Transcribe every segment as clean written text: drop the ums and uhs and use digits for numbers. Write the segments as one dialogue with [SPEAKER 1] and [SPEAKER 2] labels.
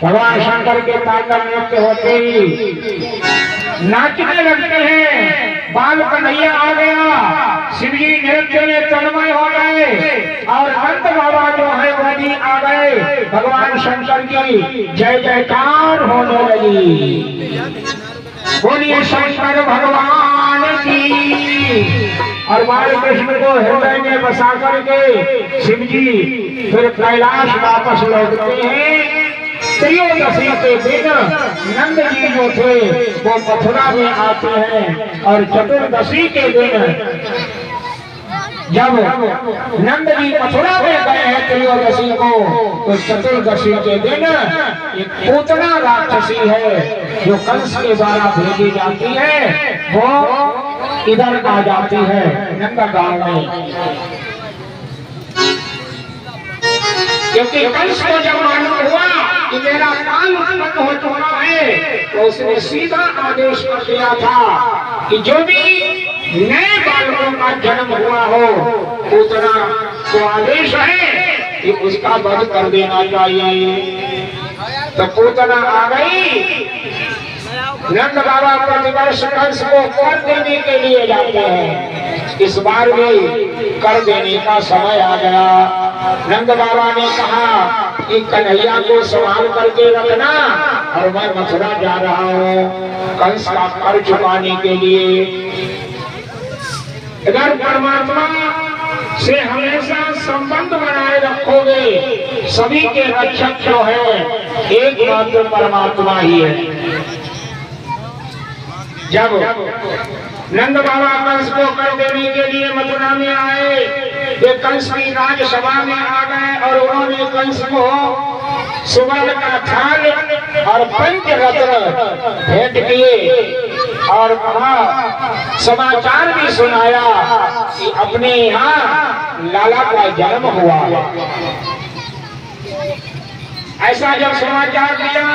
[SPEAKER 1] भगवान शंकर के तांडव नृत्य होते ही नाचने लगते हैं। बाल कन्हैया आ गया, शिवजी नृत्य में तन्मय हो गए और अंत बाबा जो है वह भी आ गए। भगवान शंकर की जय जयकार होने लगी। बोलिए शंकर भगवान की। और बाल कृष्ण को हृदय में बसा करके शिवजी फिर कैलाश वापस लौटते हैं। त्रयोदशी के दिन नंद जी जो थे वो मथुरा में आते हैं और चतुर्दशी के दिन जब नंद जी मथुरा में गए हैं त्रयोदशी को, तो चतुर्दशी के दिन एक पूतना राक्षसी है जो कंस के द्वारा भेजी जाती है, वो इधर आ जाती है नंदगांव में। क्योंकि कंस को जब मालूम हुआ कि मेरा काल उत्पन्न हो चुका है, तो उसने सीधा आदेश कर दिया था कि जो भी नए बालकों का जन्म हुआ हो, पूतना को आदेश है कि उसका वध कर देना चाहिए। तो पूतना आ गई। नंद बाबा प्रतिवर्ष कंस को कर देने के लिए जाते हैं। इस बार भी कर देने का समय आ गया। नंद बाबा ने कहा कि कन्हैया को संभाल करके रखना और मैं मथुरा जा रहा हूँ कंस का कर चुकाने के लिए। अगर परमात्मा से हमेशा संबंध बनाए रखोगे, सभी के रक्षक जो है एकमात्र परमात्मा ही है। जब नंद बाबा कंस को कर देने के लिए मथुरा में आए, वे कंस की राजसभा में आ गए और उन्होंने कंस को सुवर्ण का थाल और पंचरत्न भेंट किए और कहा, समाचार भी सुनाया कि अपने यहाँ लाला का जन्म हुआ। ऐसा जब समाचार दिया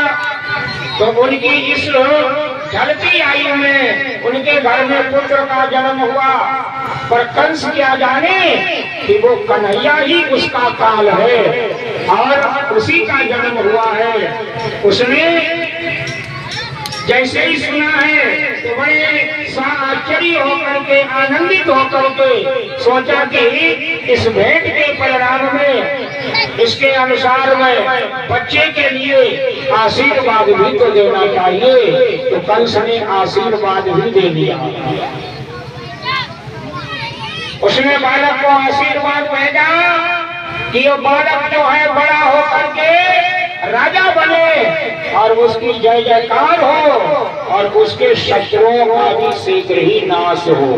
[SPEAKER 1] तो उनकी इस ढलती आयु में उनके घर में पुत्र का जन्म हुआ। पर कंस क्या जाने कि वो कन्हैया ही उसका काल है और उसी का जन्म हुआ है। उसने जैसे ही सुना है तो बड़े आश्चर्य होकर के, आनंदित होकर के सोचा कि इस भेंट के परिणाम में इसके अनुसार में बच्चे के लिए आशीर्वाद भी तो देना चाहिए। तो कंस ने आशीर्वाद भी दे दिया। उसने बालक को आशीर्वाद भेजा कि ये बालक जो है बड़ा होकर के राजा बने और उसकी जय जयकार हो और उसके शत्रुओं का भी शीघ्र ही नाश हो।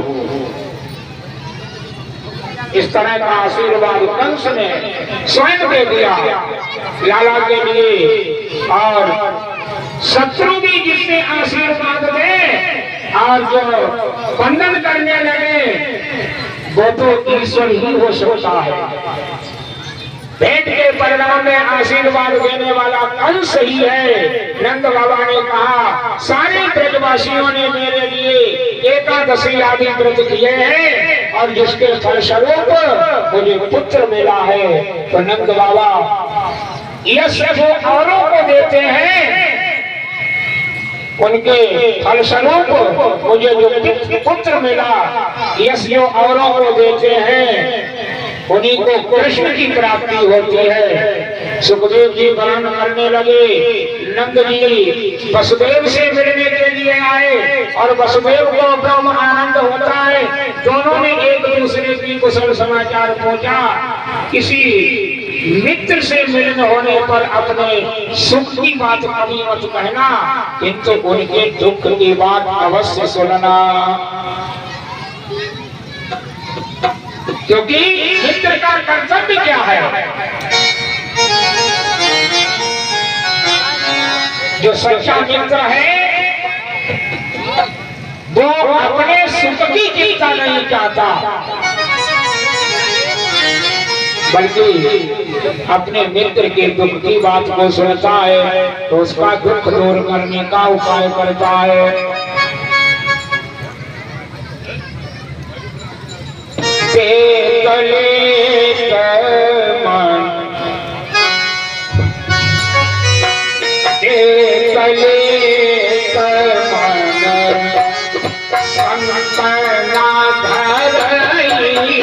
[SPEAKER 1] इस तरह का आशीर्वाद कंस ने स्वयं दे दिया लाला के लिए। और शत्रु भी जिसने आशीर्वाद दे और जो वंदन करने लगे वो तो ईश्वर ही हो सकता है। भेंट के परिणाम में आशीर्वाद देने वाला कंस ही है। नंद बाबा ने कहा, सारे ब्रजवासियों ने मेरे लिए एकादशी आदि व्रत किए हैं और जिसके फलस्वरूप मुझे पुत्र मिला है। तो नंद बाबा यश वो औरों को देते हैं, उनके फलस्वरूप मुझे जो पुत्र मिला, यश जो औरों को देते हैं उन्हीं को कृष्ण की प्राप्ति होती है। सुखदेव जी वर्णन करने लगे, नंद जी वसुदेव से मिलने के लिए आए और वसुदेव को ब्रह्म आनंद होता है। दोनों ने एक दूसरे की कुशल समाचार पूछा। किसी मित्र से मिलन होने पर अपने सुख की बात कभी मत कहना, किंतु उनके दुख की बात अवश्य सुनना, क्योंकि मित्र का कर्तव्य क्या है? जो सच्चा मित्र है वो अपने सुख की चिंता नहीं चाहता, बल्कि अपने मित्र के दुख की बात को सुनता है तो उसका दुख दूर करने का उपाय करता है। कले मन संतना धरई